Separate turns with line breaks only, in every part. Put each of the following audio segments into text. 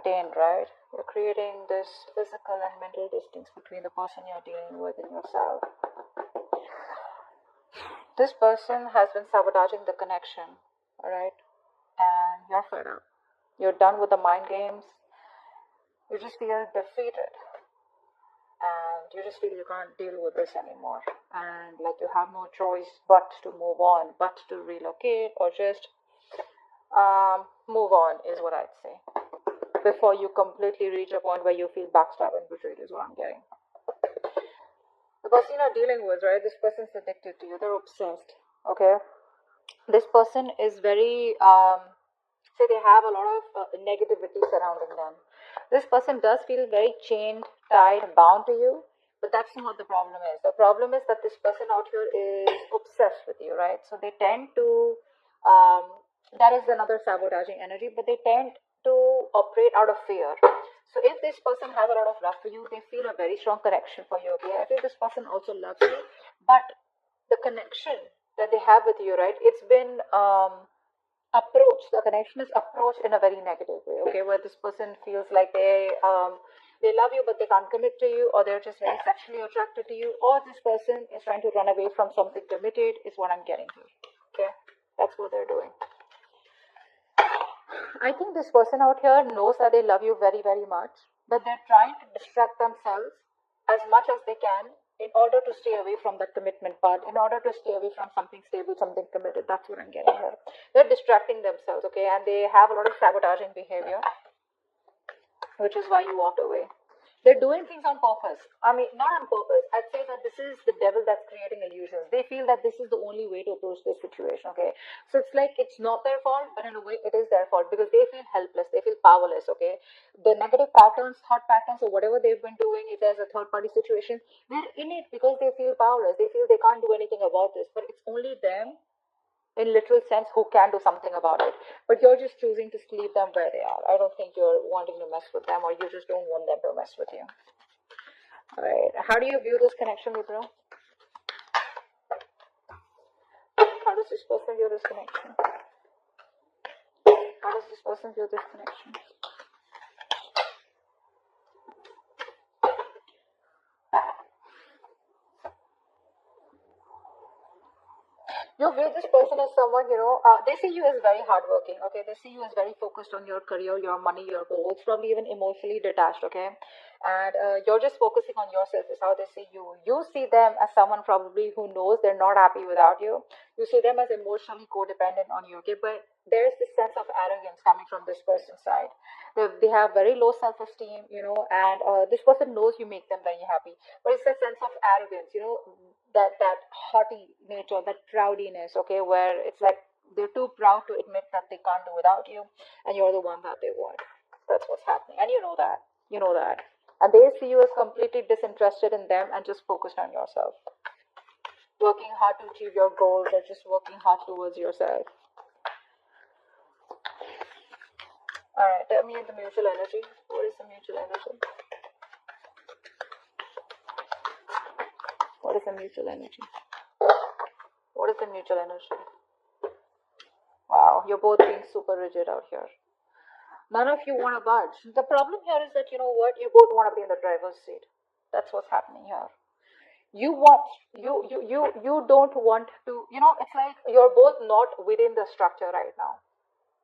maintained, right? You're creating this physical and mental distance between the person you're dealing with and yourself. This person has been sabotaging the connection, alright? And you're fed up. You're done with the mind games. You just feel defeated. And you just feel you can't deal with this anymore. And like you have no choice but to move on, but to relocate, or just move on is what I'd say. Before you completely reach a point where you feel backstabbed and betrayed is what I'm getting. The person you're dealing with, right, this person's addicted to you. They're obsessed, okay? This person is very, say they have a lot of negativity surrounding them. This person does feel very chained, tied, bound to you, but that's not what the problem is. The problem is that this person out here is obsessed with you, right? So they tend to, that is another sabotaging energy, but they tend to operate out of fear. So if this person has a lot of love for you, they feel a very strong connection for you, okay? I feel this person also loves you, but the connection that they have with you, right, it's been the connection is approached in a very negative way, okay, where this person feels like they love you but they can't commit to you, or they're just very sexually attracted to you, or this person is trying to run away from something committed is what I'm getting to. Okay, that's what they're doing. I think this person out here knows that they love you very, very much, but they're trying to distract themselves as much as they can in order to stay away from that commitment part, in order to stay away from something stable, something committed. That's what I'm getting here. They're distracting themselves, okay, and they have a lot of sabotaging behavior, which is why you walked away. They're doing things on purpose. I mean, not on purpose. I'd say that this is the devil that's creating illusions. They feel that this is the only way to approach this situation, okay? So it's like it's not their fault, but in a way it is their fault because they feel helpless. They feel powerless, okay? The negative patterns, thought patterns, or whatever they've been doing, if there's a third party situation, they're in it because they feel powerless. They feel they can't do anything about this, but it's only them in literal sense who can do something about it, but you're just choosing to leave them where they are. I don't think you're wanting to mess with them, or you just don't want them to mess with you. All right, how do you view this connection, Libra? How does this person view this connection? How does this person view this connection? You view this person as someone, they see you as very hardworking, okay? They see you as very focused on your career, your money, your goals, probably even emotionally detached, okay? And you're just focusing on yourself is how they see you. You see them as someone probably who knows they're not happy without you. You see them as emotionally codependent on you, okay? But there's this sense of arrogance coming from this person's side. They have very low self-esteem, and this person knows you make them very happy. But it's a sense of arrogance, that haughty nature, that proudiness, okay, where it's like they're too proud to admit that they can't do without you, and you're the one that they want. That's what's happening, and you know that. And they see you as completely disinterested in them and just focused on yourself, working hard to achieve your goals, or just working hard towards yourself. All right, tell me the mutual energy. What is the mutual energy? What is the mutual energy? What is the mutual energy? Wow, you're both being super rigid out here. None of you want to budge. The problem here is that, you know what, you both want to be in the driver's seat. That's what's happening here. You don't want to, it's like you're both not within the structure right now.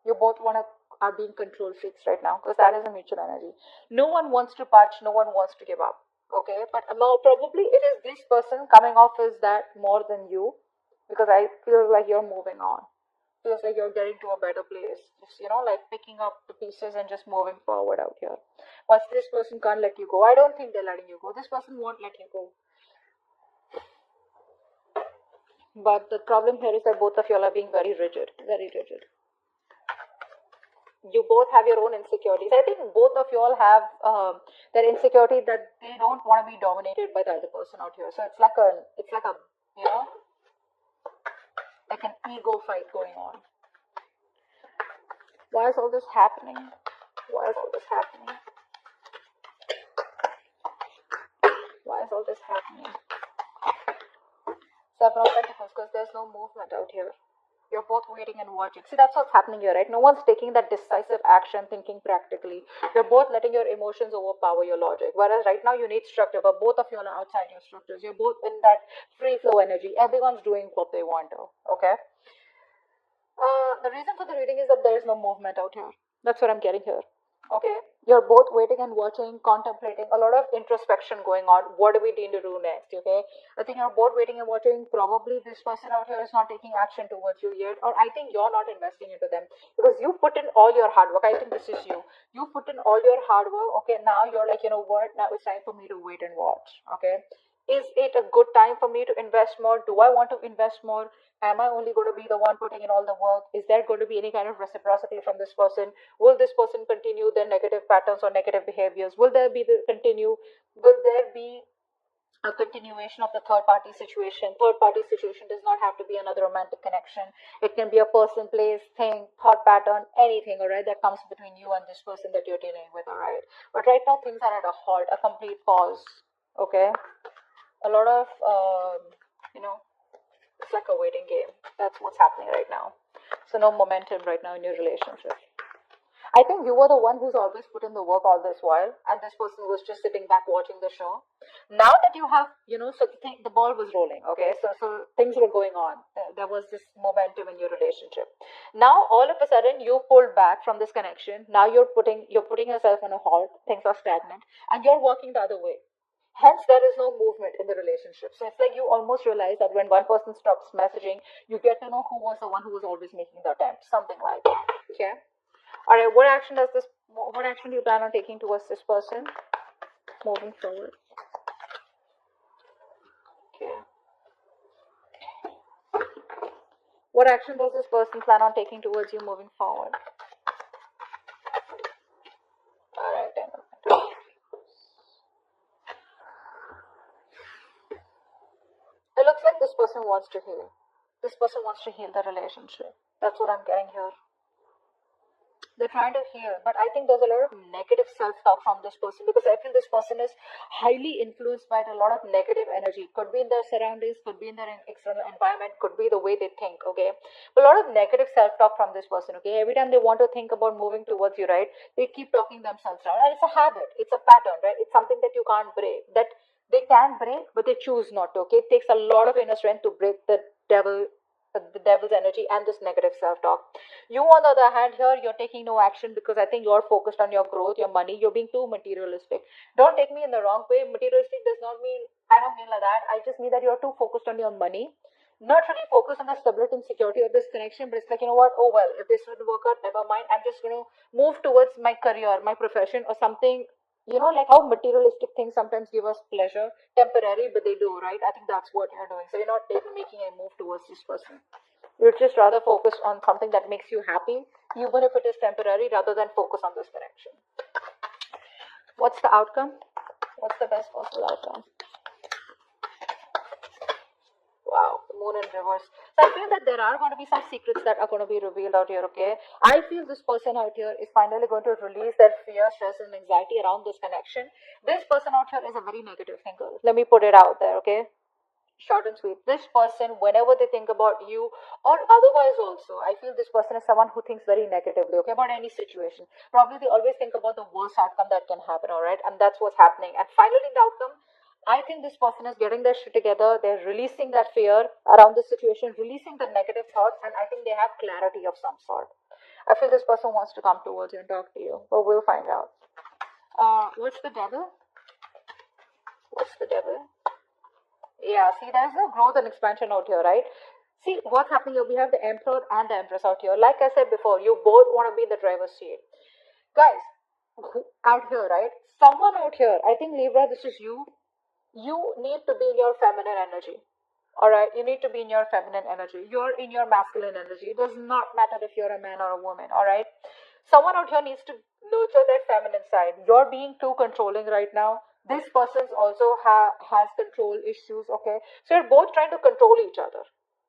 You both are being control freaks right now, because that is a mutual energy. No one wants to budge, no one wants to give up. Okay, but now probably it is this person coming off as that more than you, because I feel like you're moving on. Feels like you're getting to a better place. Just, like picking up the pieces and just moving forward out here. But this person can't let you go. I don't think they're letting you go. This person won't let you go. But the problem here is that both of you all are being very rigid. Very rigid. You both have your own insecurities. I think both of you all have that insecurity that they don't want to be dominated by the other person out here. So it's like like an ego fight going on. Why is all this happening? Why is all this happening? Why is all this happening? Seven of Pentacles, because there's no movement out here. You're both waiting and watching. See, that's what's happening here, right? No one's taking that decisive action, thinking practically. You're both letting your emotions overpower your logic. Whereas right now you need structure, but both of you are outside your structures. You're both in that free flow energy. Everyone's doing what they want to. Okay. The reason for the reading is that there is no movement out here. That's what I'm getting here. Okay. You're both waiting and watching, contemplating, a lot of introspection going on. What do we need to do next? Okay. I think you're both waiting and watching. Probably this person out here is not taking action towards you yet, or I think you're not investing into them because you put in all your hard work. I think this is you. You put in all your hard work. Okay. Now you're like, you know what? Now it's time for me to wait and watch. Okay. Is it a good time for me to invest more? Do I want to invest more? Am I only going to be the one putting in all the work? Is there going to be any kind of reciprocity from this person? Will this person continue their negative patterns or negative behaviors? Will there be the continue? Will there be a continuation of the third party situation? Third party situation does not have to be another romantic connection. It can be a person, place, thing, thought pattern, anything, all right, that comes between you and this person that you're dealing with, all right. But right now things are at a halt, a complete pause. Okay, a lot of you know, it's like a waiting game. That's what's happening right now. So no momentum right now in your relationship. I think you were the one who's always put in the work all this while, and this person was just sitting back watching the show. Now that you have, you know, so the ball was rolling, okay? So things were going on. There was this momentum in your relationship. Now all of a sudden you pulled back from this connection. Now you're putting yourself on a halt. Things are stagnant, and you're working the other way. Hence, there is no movement in the relationship. So it's like you almost realize that when one person stops messaging, you get to know who was the one who was always making the attempt. Something like that. Okay. All right. What action does this? What action do you plan on taking towards this person moving forward? Okay. What action does this person plan on taking towards you moving forward? All right. Then. It looks like this person wants to heal. This person wants to heal the relationship. That's what I'm getting here. They're trying to heal, but I think there's a lot of negative self-talk from this person because I feel this person is highly influenced by a lot of negative energy. Could be in their surroundings, could be in their external environment, could be the way they think, okay? But a lot of negative self-talk from this person, okay? Every time they want to think about moving towards you, right, they keep talking themselves down. And it's a habit, it's a pattern, right? It's something that you can't break, that they can break, but they choose not to, okay? It takes a lot of inner strength to break the devil's energy and this negative self-talk. You on the other hand here, you're taking no action because I think you're focused on your growth, your money. You're being too materialistic. Don't take me in the wrong way. Materialistic does not mean, I don't mean like that. I just mean that you're too focused on your money, not really focused on the stability and security of this connection, but it's like, you know what, oh well, if this doesn't work out, never mind. I'm just going to move towards my career, my profession, or something. You know, like how materialistic things sometimes give us pleasure, temporary, but they do, right? I think that's what you're doing. So you're not making a move towards this person. You're just rather focused on something that makes you happy, even if it is temporary, rather than focus on this connection. What's the outcome? What's the best possible outcome? Wow, the moon in reverse. So I feel that there are going to be some secrets that are going to be revealed out here, okay? I feel this person out here is finally going to release their fear, stress, and anxiety around this connection. This person out here is a very negative thinker. Let me put it out there, okay? Short and sweet. This person, whenever they think about you or otherwise also, I feel this person is someone who thinks very negatively, okay, about any situation. Probably they always think about the worst outcome that can happen, all right? And that's what's happening. And finally, the outcome, I think this person is getting their shit together. They're releasing that fear around the situation, releasing the negative thoughts, and I think they have clarity of some sort. I feel this person wants to come towards you and talk to you, but we'll find out. What's the devil? What's the devil? Yeah, see, there's no growth and expansion out here, right? See, what's happening here? We have the Emperor and the Empress out here. Like I said before, you both want to be in the driver's seat. Guys, out here, right? Someone out here, I think Libra, this is you. You need to be in your feminine energy. Alright, you need to be in your feminine energy. You're in your masculine energy. It does not matter if you're a man or a woman, alright? Someone out here needs to nurture that feminine side. You're being too controlling right now. This person also has control issues, okay? So you're both trying to control each other,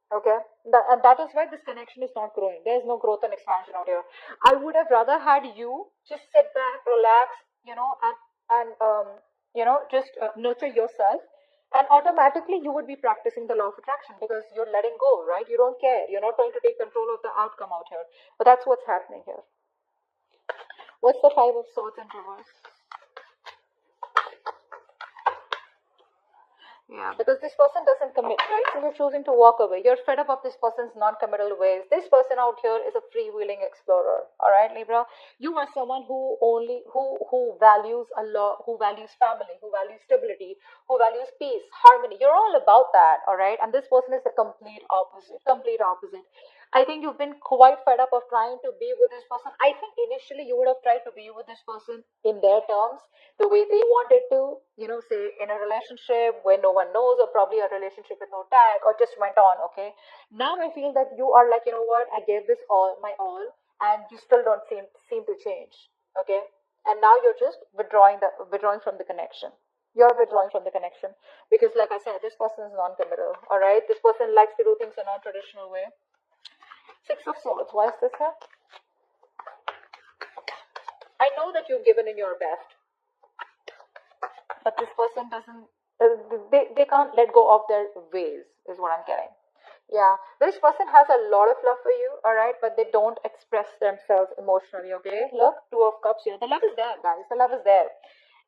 okay? And that is why this connection is not growing. There's no growth and expansion out here. I would have rather had you just sit back, relax, you know, and just nurture yourself And automatically you would be practicing the law of attraction because you're letting go, right? You don't care. You're not trying to take control of the outcome out here. But that's what's happening here. What's the Five of Swords in reverse? Yeah, because this person doesn't commit, right? So you're choosing to walk away. You're fed up of this person's non-committal ways. This person out here is a freewheeling explorer. All right, Libra. You are someone who values a lot, who values family, who values stability, who values peace, harmony. You're all about that, all right? And this person is the complete opposite. Complete opposite. I think you've been quite fed up of trying to be with this person. I think initially you would have tried to be with this person in their terms, the way they wanted to, say in a relationship where no one knows, or probably a relationship with no tag, or just went on, okay? Now I feel that you are like, you know what, I gave this all, my all, and you still don't seem to change, okay? And now you're just withdrawing from the connection. You're withdrawing from the connection because, like I said, this person is non-committal, all right? This person likes to do things a non-traditional way. Six of Swords. Why is this here? I know that you've given in your best, but this person doesn't. They can't let go of their ways. Is what I'm getting. Yeah, this person has a lot of love for you. All right, but they don't express themselves emotionally. Okay, look, Two of Cups here. The love is there, guys. The love is there.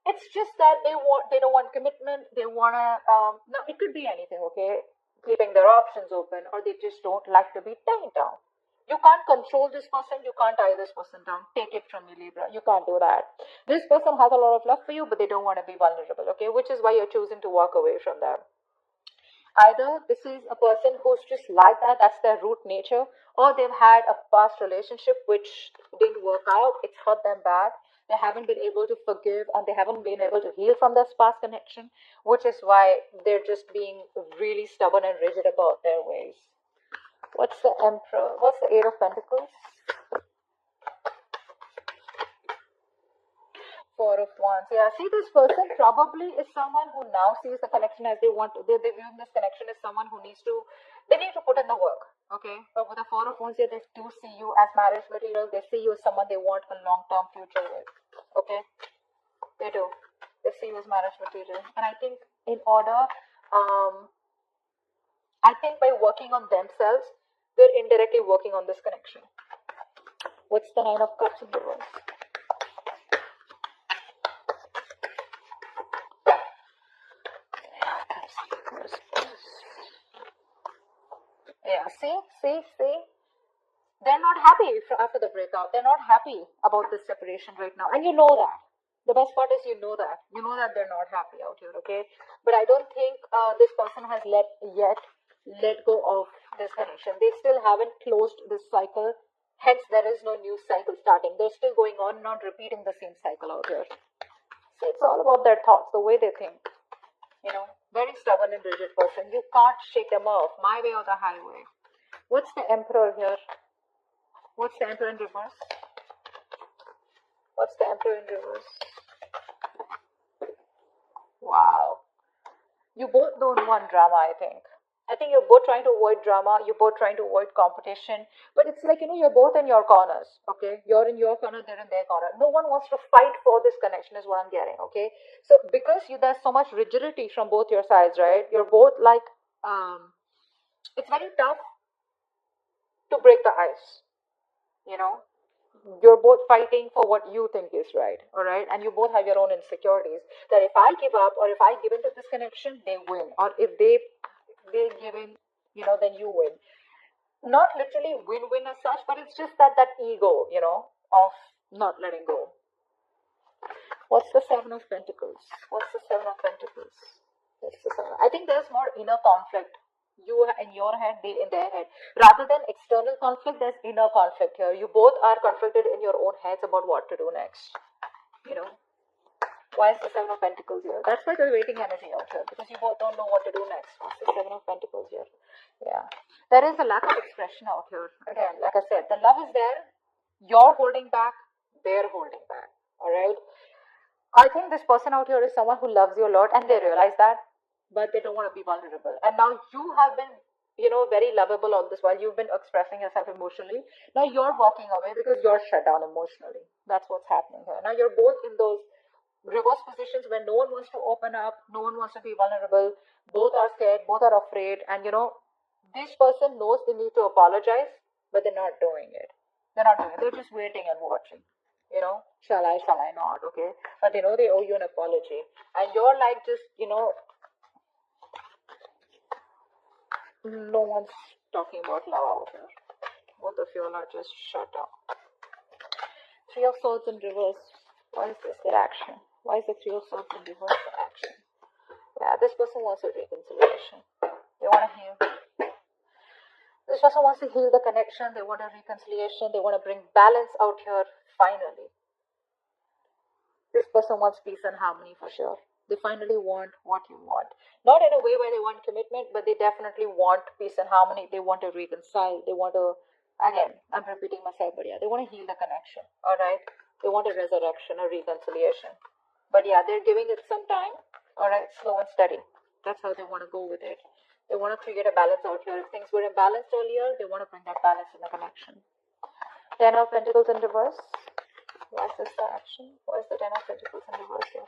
It's just that they don't want commitment. They wanna. No, it could be anything. Okay, keeping their options open, or they just don't like to be tied down. You can't control this person. You can't tie this person down. Take it from me, Libra. You can't do that. This person has a lot of love for you, but they don't want to be vulnerable, okay? Which is why you're choosing to walk away from them. Either this is a person who's just like that, that's their root nature, or they've had a past relationship which didn't work out, it's hurt them bad. They haven't been able to forgive and they haven't been able to heal from this past connection, which is why they're just being really stubborn and rigid about their ways. What's the Emperor? What's the Eight of Pentacles? Four of Wands. Yeah, see, this person probably is someone who now sees the connection as they want to. They view this connection as someone who they need to put in the work. Okay, but with the Four of Wands here, they do see you as marriage material. They see you as someone they want a long-term future with. Okay, they do. They see you as marriage material, and I think I think by working on themselves, they're indirectly working on this connection. What's the Nine of Cups in reverse? Yeah, see. They're not happy after the breakout. They're not happy about this separation right now. And you know that. The best part is you know that. You know that they're not happy out here, okay? But I don't think this person has let go of this connection. They still haven't closed this cycle. Hence, there is no new cycle starting. They're still going on, not repeating the same cycle out here. So it's all about their thoughts, the way they think. Very stubborn and rigid person. You can't shake them off. My way or the highway. What's the Emperor here? What's the Emperor in reverse? What's the Emperor in reverse? Wow. You both don't want drama, I think. I think you're both trying to avoid drama. You're both trying to avoid competition. But it's like, you're both in your corners, okay? You're in your corner, they're in their corner. No one wants to fight for this connection is what I'm getting, okay? So because there's so much rigidity from both your sides, right? You're both like, it's very tough to break the ice, you're both fighting for what you think is right, all right? And you both have your own insecurities that if I give up or if I give into this connection, they win. Or if they give in, then you win. Not literally win-win as such, but it's just that ego, of not letting go. What's the Seven of Pentacles? What's the Seven of Pentacles? What's the seven? I think there's more inner conflict. You in your head, they in their head. Rather than external conflict, there's inner conflict here. You both are conflicted in your own heads about what to do next. Why is the Seven of Pentacles here? That's why there's waiting energy out here, because you both don't know what to do next. What's the Seven of Pentacles here? Yeah. There is a lack of expression out here. Again, like I said, the love is there. You're holding back. They're holding back. Alright? I think this person out here is someone who loves you a lot and they realize that, but they don't want to be vulnerable. And now you have been, very lovable all this while. You've been expressing yourself emotionally. Now you're walking away because you're shut down emotionally. That's what's happening here. Now you're both in those reverse positions where no one wants to open up, no one wants to be vulnerable, both are scared, both are afraid, and this person knows they need to apologize, but they're not doing it. They're just waiting and watching. Shall I not? Okay. But they know they owe you an apology. And you're like just, no one's talking about love out here. Both of you are just shut up. Three of Swords in reverse. Why is this their action? Why is the Three of Swords in reverse their action? Yeah, this person wants a reconciliation. They want to heal. This person wants to heal the connection. They want a reconciliation. They want to bring balance out here finally. This person wants peace and harmony for sure. They finally want what you want. Not in a way where they want commitment, but they definitely want peace and harmony. They want to reconcile. They want to, again, I'm repeating myself, but yeah, they want to heal the connection. Alright? They want a resurrection, a reconciliation. But yeah, they're giving it some time. Alright, slow and steady. That's how they want to go with it. They want to create a balance out here. If things were imbalanced earlier, they want to bring that balance in the connection. Ten of Pentacles in reverse. Why is this the action? Why is the Ten of Pentacles in reverse here?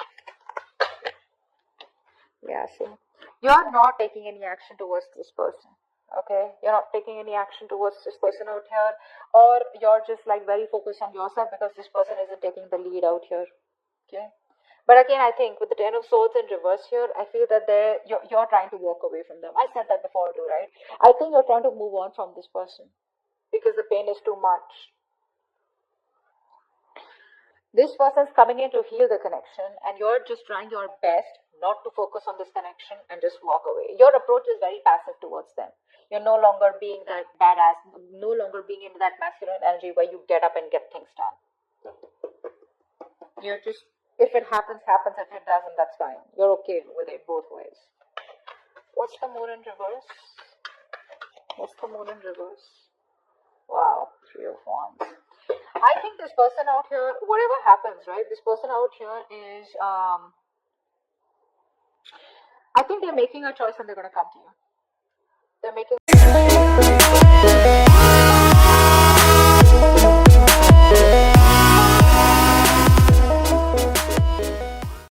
Yeah, see. You're not taking any action towards this person. Okay? You're not taking any action towards this person out here. Or you're just very focused on yourself because this person isn't taking the lead out here. Okay? But again, I think with the Ten of Swords in reverse here, I feel that you're trying to walk away from them. I said that before too, right? I think you're trying to move on from this person because the pain is too much. This person's coming in to heal the connection, and you're just trying your best not to focus on this connection and just walk away. Your approach is very passive towards them. You're no longer being that badass, no longer being into that masculine energy where you get up and get things done. You're just, if it happens, happens. If it doesn't, that's fine. You're okay with it both ways. What's the Moon in reverse? What's the Moon in reverse? Wow, Three of Wands. I think this person out here, whatever happens, right? This person out here is, I think they're making a choice and they're going to come to you. They're making